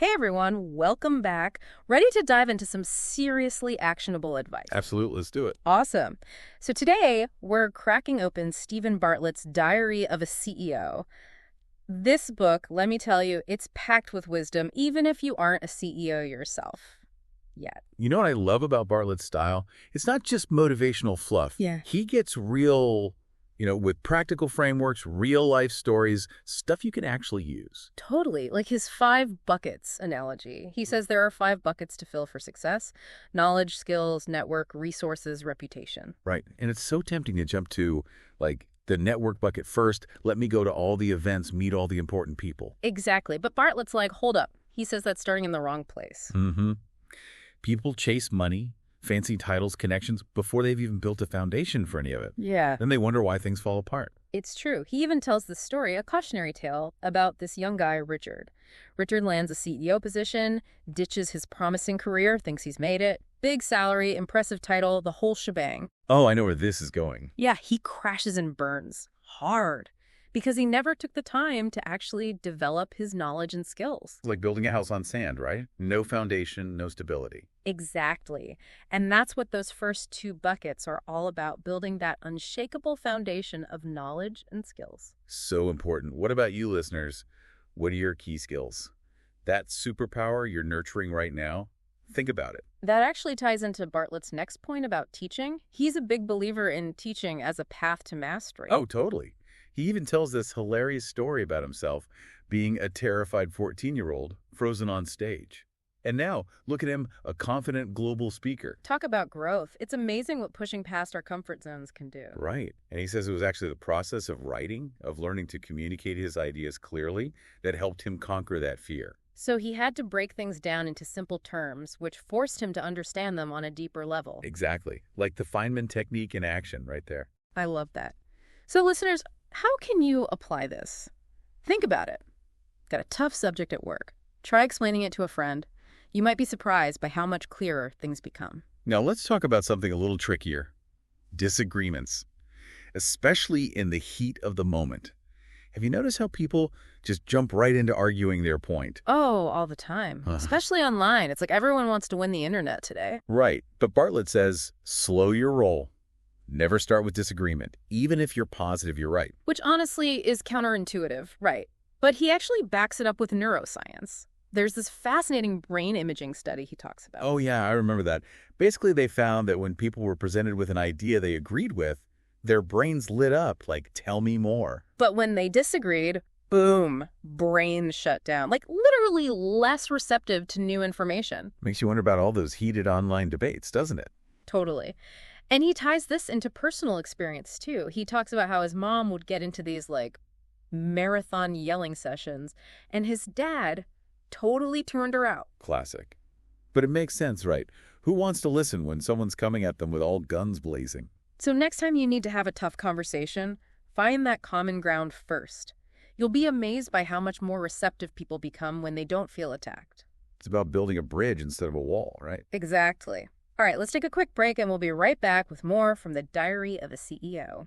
Hey everyone, welcome back. Ready to dive into some seriously actionable advice. Absolutely, let's do it. Awesome. So today, we're cracking open Stephen Bartlett's Diary of a CEO. This book, let me tell you, it's packed with wisdom, even if you aren't a CEO yourself yet. You know what I love about Bartlett's style? It's not just motivational fluff. Yeah. He gets real, with practical frameworks, real life stories, stuff you can actually use. Totally. Like his 5 buckets analogy. He says there are 5 buckets to fill for success: knowledge, skills, network, resources, reputation. Right. And it's so tempting to jump to, the network bucket first. Let me go to all the events, meet all the important people. Exactly. But Bartlett's like, hold up. He says that's starting in the wrong place. Mm-hmm. People chase money, fancy titles, connections, before they've even built a foundation for any of it. Yeah. Then they wonder why things fall apart. It's true. He even tells this story, a cautionary tale, about this young guy, Richard. Richard lands a CEO position, ditches his promising career, thinks he's made it. Big salary, impressive title, the whole shebang. Oh, I know where this is going. Yeah, he crashes and burns. Hard. Because he never took the time to actually develop his knowledge and skills. It's like building a house on sand, right? No foundation, no stability. Exactly. And that's what those first 2 buckets are all about, building that unshakable foundation of knowledge and skills. So important. What about you, listeners? What are your key skills? That superpower you're nurturing right now? Think about it. That actually ties into Bartlett's next point about teaching. He's a big believer in teaching as a path to mastery. Oh, totally. He even tells this hilarious story about himself being a terrified 14-year-old frozen on stage. And now, look at him, a confident global speaker. Talk about growth. It's amazing what pushing past our comfort zones can do. Right. And he says it was actually the process of writing, of learning to communicate his ideas clearly, that helped him conquer that fear. So he had to break things down into simple terms, which forced him to understand them on a deeper level. Exactly. Like the Feynman technique in action right there. I love that. So listeners, how can you apply this? Think about it. Got a tough subject at work. Try explaining it to a friend. You might be surprised by how much clearer things become. Now let's talk about something a little trickier. Disagreements. Especially in the heat of the moment. Have you noticed how people just jump right into arguing their point? Oh, all the time. Especially online. It's like everyone wants to win the internet today. Right. But Bartlett says, slow your roll. Never start with disagreement, even if you're positive you're right. Which honestly is counterintuitive, right? But he actually backs it up with neuroscience. There's this fascinating brain imaging study he talks about. Oh, yeah, I remember that. Basically, they found that when people were presented with an idea they agreed with, their brains lit up like, tell me more. But when they disagreed, boom, brain shut down. Like literally less receptive to new information. Makes you wonder about all those heated online debates, doesn't it? Totally. And he ties this into personal experience, too. He talks about how his mom would get into these, marathon yelling sessions, and his dad totally turned her out. Classic. But it makes sense, right? Who wants to listen when someone's coming at them with all guns blazing? So next time you need to have a tough conversation, find that common ground first. You'll be amazed by how much more receptive people become when they don't feel attacked. It's about building a bridge instead of a wall, right? Exactly. All right, let's take a quick break and we'll be right back with more from the Diary of a CEO.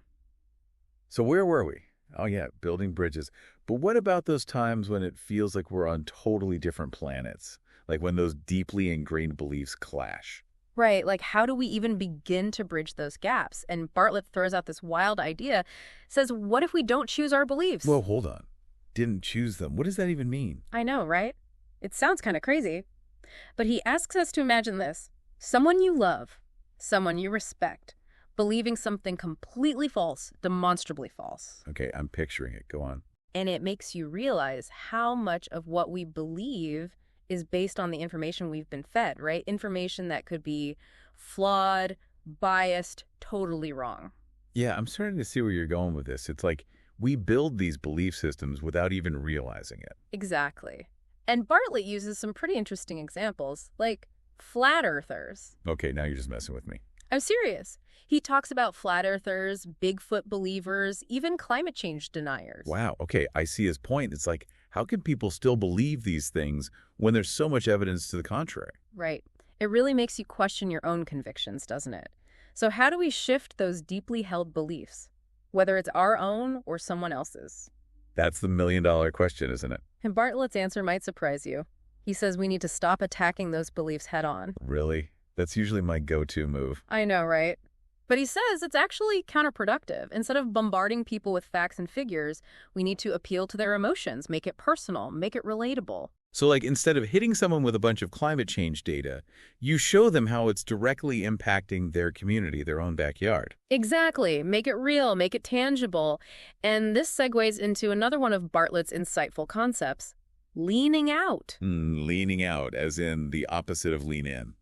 So where were we? Oh yeah, building bridges. But what about those times when it feels like we're on totally different planets? Like when those deeply ingrained beliefs clash? Right, like how do we even begin to bridge those gaps? And Bartlett throws out this wild idea, says, what if we don't choose our beliefs? Well, hold on. Didn't choose them. What does that even mean? I know, right? It sounds kind of crazy. But he asks us to imagine this. Someone you love, someone you respect, believing something completely false, demonstrably false. Okay, I'm picturing it. Go on. And it makes you realize how much of what we believe is based on the information we've been fed, right? Information that could be flawed, biased, totally wrong. Yeah, I'm starting to see where you're going with this. It's like we build these belief systems without even realizing it. Exactly. And Bartlett uses some pretty interesting examples, like flat earthers. Okay, now you're just messing with me. I'm serious. He talks about flat earthers, Bigfoot believers, even climate change deniers. Wow, okay, I see his point. It's like, how can people still believe these things when there's so much evidence to the contrary? Right. It really makes you question your own convictions, doesn't it? So how do we shift those deeply held beliefs, whether it's our own or someone else's? That's the million-dollar question, isn't it? And Bartlett's answer might surprise you. He says we need to stop attacking those beliefs head on. Really? That's usually my go-to move. I know, right? But he says it's actually counterproductive. Instead of bombarding people with facts and figures, we need to appeal to their emotions, make it personal, make it relatable. So like instead of hitting someone with a bunch of climate change data, you show them how it's directly impacting their community, their own backyard. Exactly. Make it real, make it tangible. And this segues into another one of Bartlett's insightful concepts, leaning out. Leaning out, as in the opposite of lean in.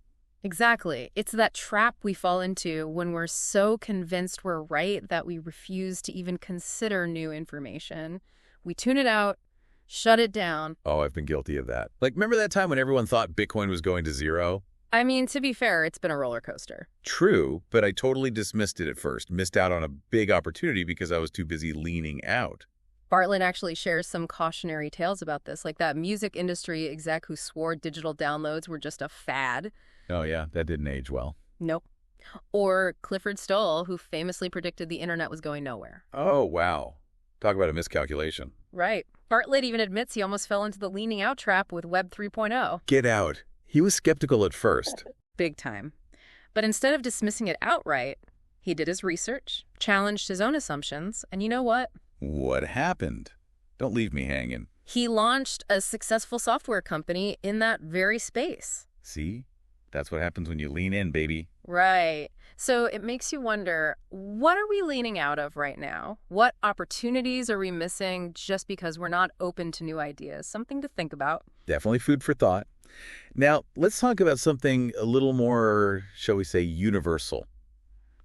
Exactly. It's that trap we fall into when we're so convinced we're right that we refuse to even consider new information. We tune it out, shut it down. Oh, I've been guilty of that. Like, remember that time when everyone thought Bitcoin was going to zero? I mean, to be fair, it's been a roller coaster. True, but I totally dismissed it at first, missed out on a big opportunity because I was too busy leaning out. Bartlett actually shares some cautionary tales about this, like that music industry exec who swore digital downloads were just a fad. Oh yeah, that didn't age well. Nope. Or Clifford Stoll, who famously predicted the internet was going nowhere. Oh, wow. Talk about a miscalculation. Right. Bartlett even admits he almost fell into the leaning out trap with Web 3.0. Get out. He was skeptical at first. Big time. But instead of dismissing it outright, he did his research, challenged his own assumptions, and you know what? What happened? Don't leave me hanging. He launched a successful software company in that very space. See? That's what happens when you lean in, baby. Right. So it makes you wonder, what are we leaning out of right now? What opportunities are we missing just because we're not open to new ideas? Something to think about. Definitely food for thought. Now, let's talk about something a little more, shall we say, universal.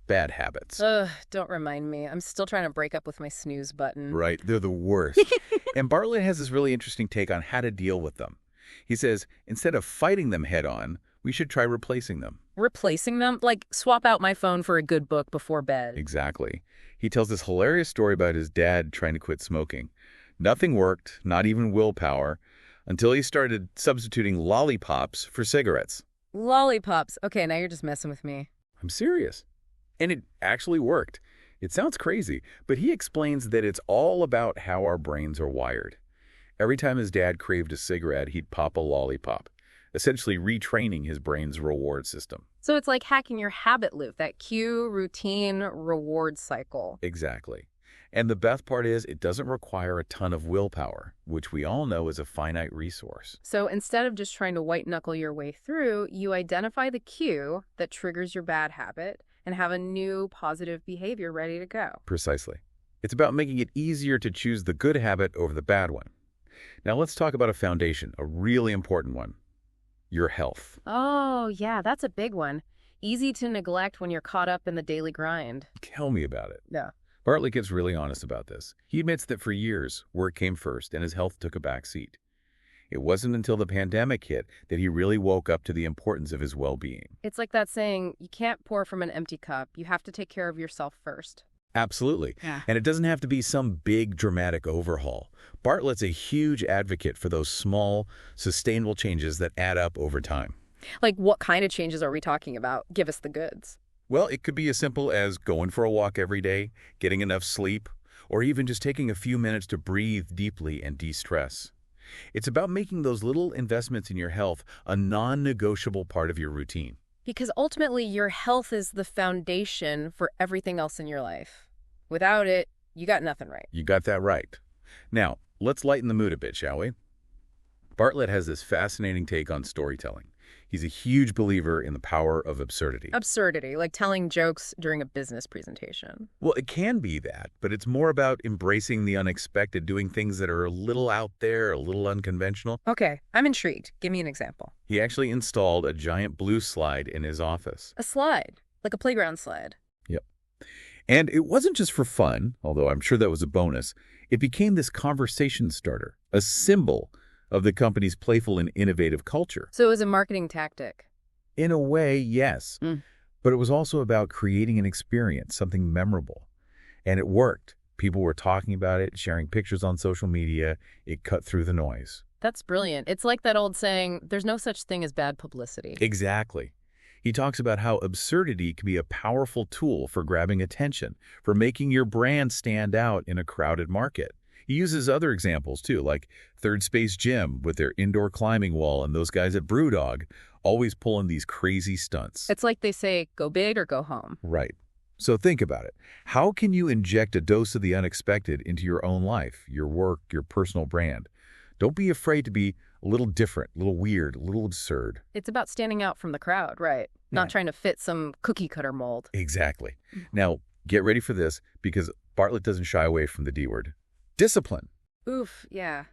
Bad habits. Ugh, don't remind me. I'm still trying to break up with my snooze button. Right, they're the worst. And Bartlett has this really interesting take on how to deal with them. He says, instead of fighting them head on, we should try replacing them. Replacing them? Like swap out my phone for a good book before bed. Exactly. He tells this hilarious story about his dad trying to quit smoking. Nothing worked, not even willpower, until he started substituting lollipops for cigarettes. Lollipops. Okay, now you're just messing with me. I'm serious. And it actually worked. It sounds crazy, but he explains that it's all about how our brains are wired. Every time his dad craved a cigarette, he'd pop a lollipop, essentially retraining his brain's reward system. So it's like hacking your habit loop, that cue, routine, reward cycle. Exactly. And the best part is it doesn't require a ton of willpower, which we all know is a finite resource. So instead of just trying to white-knuckle your way through, you identify the cue that triggers your bad habit and have a new positive behavior ready to go. Precisely. It's about making it easier to choose the good habit over the bad one. Now let's talk about a foundation, a really important one. Your health. Oh, yeah, that's a big one. Easy to neglect when you're caught up in the daily grind. Tell me about it. Yeah. Bartlett gets really honest about this. He admits that for years, work came first and his health took a back seat. It wasn't until the pandemic hit that he really woke up to the importance of his well-being. It's like that saying, you can't pour from an empty cup. You have to take care of yourself first. Absolutely. Yeah. And it doesn't have to be some big dramatic overhaul. Bartlett's a huge advocate for those small, sustainable changes that add up over time. Like, what kind of changes are we talking about? Give us the goods. Well, it could be as simple as going for a walk every day, getting enough sleep, or even just taking a few minutes to breathe deeply and de-stress. It's about making those little investments in your health a non-negotiable part of your routine. Because ultimately, your health is the foundation for everything else in your life. Without it, you got nothing right. You got that right. Now, let's lighten the mood a bit, shall we? Bartlett has this fascinating take on storytelling. He's a huge believer in the power of absurdity. Absurdity, like telling jokes during a business presentation. Well, it can be that, but it's more about embracing the unexpected, doing things that are a little out there, a little unconventional. Okay, I'm intrigued. Give me an example. He actually installed a giant blue slide in his office. A slide, like a playground slide. Yep. And it wasn't just for fun, although I'm sure that was a bonus. It became this conversation starter, a symbol of the company's playful and innovative culture. So it was a marketing tactic. In a way, yes. But it was also about creating an experience, something memorable. And it worked. People were talking about it, sharing pictures on social media. It cut through the noise. That's brilliant. It's like that old saying, there's no such thing as bad publicity. Exactly. He talks about how absurdity can be a powerful tool for grabbing attention, for making your brand stand out in a crowded market. He uses other examples too, like Third Space Gym with their indoor climbing wall and those guys at Brewdog, always pulling these crazy stunts. It's like they say, go big or go home. Right. So think about it. How can you inject a dose of the unexpected into your own life, your work, your personal brand? Don't be afraid to be a little different, a little weird, a little absurd. It's about standing out from the crowd, right? Not trying to fit some cookie cutter mold. Exactly. Now, get ready for this because Bartlett doesn't shy away from the D word. Discipline. Oof, yeah.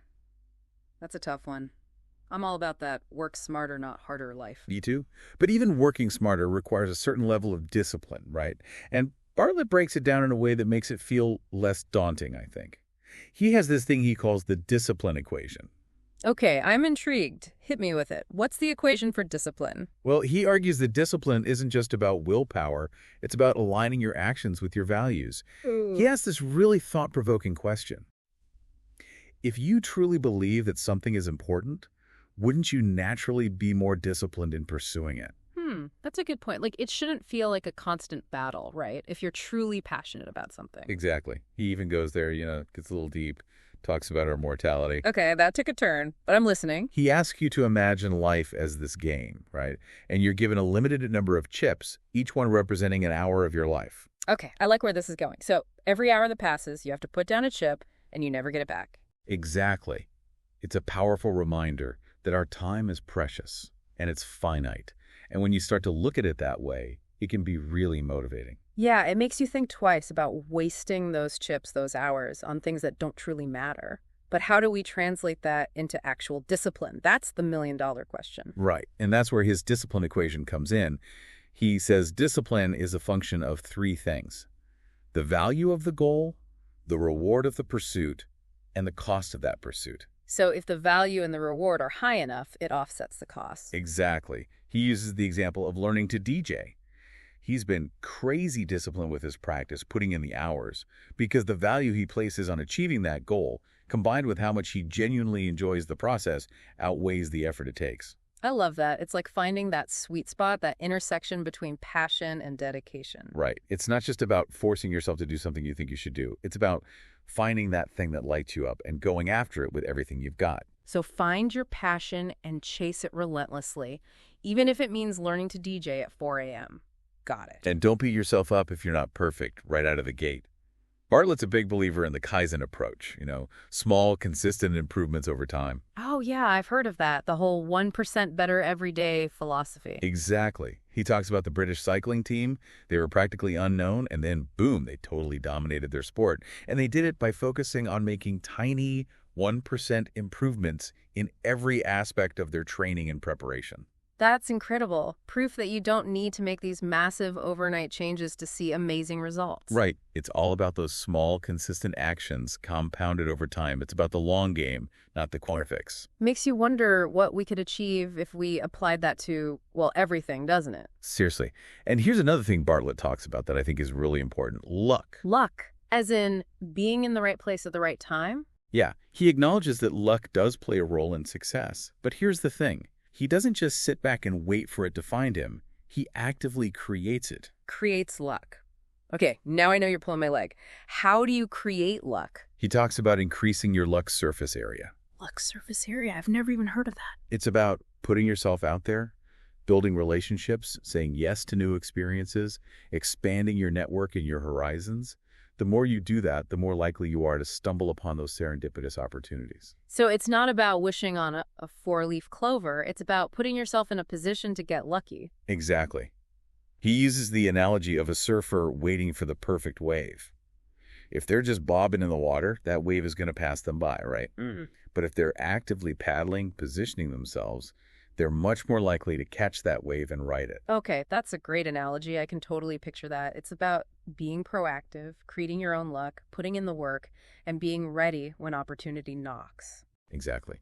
That's a tough one. I'm all about that work smarter, not harder life. Me too. But even working smarter requires a certain level of discipline, right? And Bartlett breaks it down in a way that makes it feel less daunting, I think. He has this thing he calls the discipline equation. Okay, I'm intrigued. Hit me with it. What's the equation for discipline? Well, he argues that discipline isn't just about willpower, it's about aligning your actions with your values. Ooh. He asks this really thought-provoking question. If you truly believe that something is important, wouldn't you naturally be more disciplined in pursuing it? That's a good point. Like, it shouldn't feel like a constant battle, right? If you're truly passionate about something. Exactly. He even goes there, gets a little deep, talks about our mortality. Okay, that took a turn, but I'm listening. He asks you to imagine life as this game, right? And you're given a limited number of chips, each one representing an hour of your life. Okay, I like where this is going. So every hour that passes, you have to put down a chip, and you never get it back. Exactly. It's a powerful reminder that our time is precious and it's finite. And when you start to look at it that way, it can be really motivating. Yeah, it makes you think twice about wasting those chips, those hours, on things that don't truly matter. But how do we translate that into actual discipline? That's the million-dollar question. Right. And that's where his discipline equation comes in. He says discipline is a function of three things: the value of the goal, the reward of the pursuit, and the cost of that pursuit. So if the value and the reward are high enough, it offsets the cost. Exactly. He uses the example of learning to DJ. He's been crazy disciplined with his practice, putting in the hours, because the value he places on achieving that goal, combined with how much he genuinely enjoys the process, outweighs the effort it takes. I love that. It's like finding that sweet spot, that intersection between passion and dedication. Right. It's not just about forcing yourself to do something you think you should do. It's about finding that thing that lights you up and going after it with everything you've got. So find your passion and chase it relentlessly, even if it means learning to DJ at 4 a.m. Got it. And don't beat yourself up if you're not perfect right out of the gate. Bartlett's a big believer in the Kaizen approach, small, consistent improvements over time. Oh, yeah, I've heard of that. The whole 1% better every day philosophy. Exactly. He talks about the British cycling team. They were practically unknown, and then, boom, they totally dominated their sport. And they did it by focusing on making tiny 1% improvements in every aspect of their training and preparation. That's incredible. Proof that you don't need to make these massive overnight changes to see amazing results. Right. It's all about those small, consistent actions compounded over time. It's about the long game, not the quick fix. Makes you wonder what we could achieve if we applied that to, well, everything, doesn't it? Seriously. And here's another thing Bartlett talks about that I think is really important: luck. Luck, as in being in the right place at the right time? Yeah, he acknowledges that luck does play a role in success. But here's the thing. He doesn't just sit back and wait for it to find him. He actively creates it. Creates luck. Okay, now I know you're pulling my leg. How do you create luck? He talks about increasing your luck surface area. Luck surface area? I've never even heard of that. It's about putting yourself out there, building relationships, saying yes to new experiences, expanding your network and your horizons. The more you do that, the more likely you are to stumble upon those serendipitous opportunities. So it's not about wishing on a four-leaf clover. It's about putting yourself in a position to get lucky. Exactly. He uses the analogy of a surfer waiting for the perfect wave. If they're just bobbing in the water, that wave is going to pass them by, right? But if they're actively paddling, positioning themselves, they're much more likely to catch that wave and ride it. Okay, that's a great analogy. I can totally picture that. It's about being proactive, creating your own luck, putting in the work, and being ready when opportunity knocks. Exactly.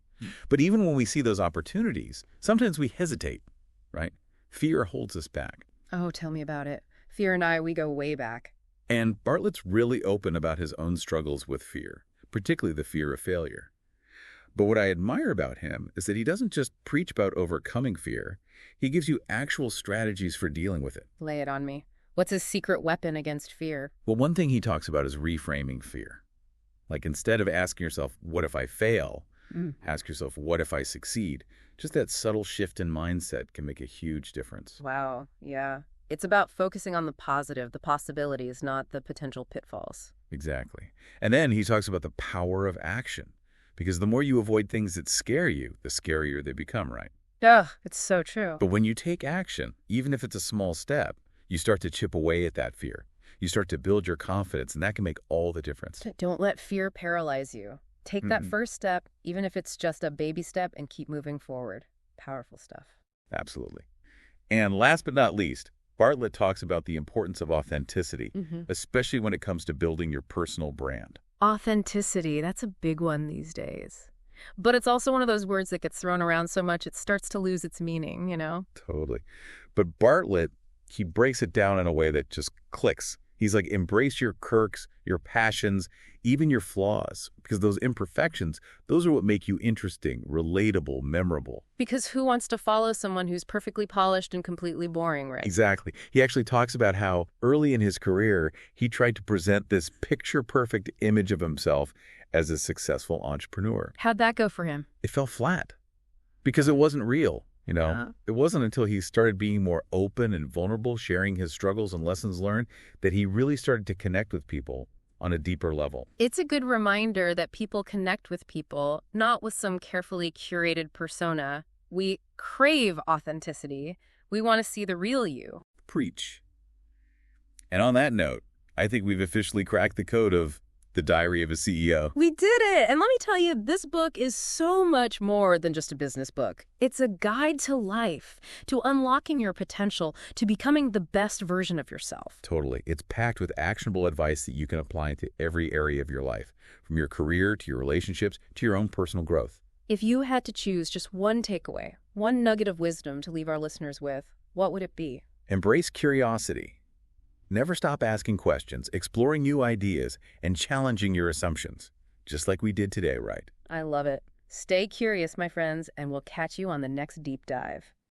But even when we see those opportunities, sometimes we hesitate, right? Fear holds us back. Oh, tell me about it. Fear and I, we go way back. And Bartlett's really open about his own struggles with fear, particularly the fear of failure. But what I admire about him is that he doesn't just preach about overcoming fear. He gives you actual strategies for dealing with it. Lay it on me. What's his secret weapon against fear? Well, one thing he talks about is reframing fear. Like instead of asking yourself, what if I fail? Mm. Ask yourself, what if I succeed? Just that subtle shift in mindset can make a huge difference. Wow, yeah. It's about focusing on the positive, the possibilities, not the potential pitfalls. Exactly. And then he talks about the power of action. Because the more you avoid things that scare you, the scarier they become, right? Ugh, it's so true. But when you take action, even if it's a small step, you start to chip away at that fear. You start to build your confidence, and that can make all the difference. Don't let fear paralyze you. Take that first step, even if it's just a baby step, and keep moving forward. Powerful stuff. Absolutely. And last but not least, Bartlett talks about the importance of authenticity, especially when it comes to building your personal brand. Authenticity, that's a big one these days. But it's also one of those words that gets thrown around so much it starts to lose its meaning, you know? Totally. But Bartlett, he breaks it down in a way that just clicks. He's like, embrace your quirks, your passions, even your flaws, because those imperfections, those are what make you interesting, relatable, memorable. Because who wants to follow someone who's perfectly polished and completely boring, right? Exactly. He actually talks about how early in his career, he tried to present this picture-perfect image of himself as a successful entrepreneur. How'd that go for him? It fell flat because it wasn't real. It wasn't until he started being more open and vulnerable, sharing his struggles and lessons learned, that he really started to connect with people on a deeper level. It's a good reminder that people connect with people, not with some carefully curated persona. We crave authenticity. We want to see the real you. Preach. And on that note, I think we've officially cracked the code of The Diary of a CEO. We did it! And let me tell you, this book is so much more than just a business book. It's a guide to life, to unlocking your potential, to becoming the best version of yourself. Totally. It's packed with actionable advice that you can apply to every area of your life, from your career to your relationships to your own personal growth. If you had to choose just one takeaway, one nugget of wisdom to leave our listeners with, what would it be? Embrace curiosity. Never stop asking questions, exploring new ideas, and challenging your assumptions, just like we did today, right? I love it. Stay curious, my friends, and we'll catch you on the next deep dive.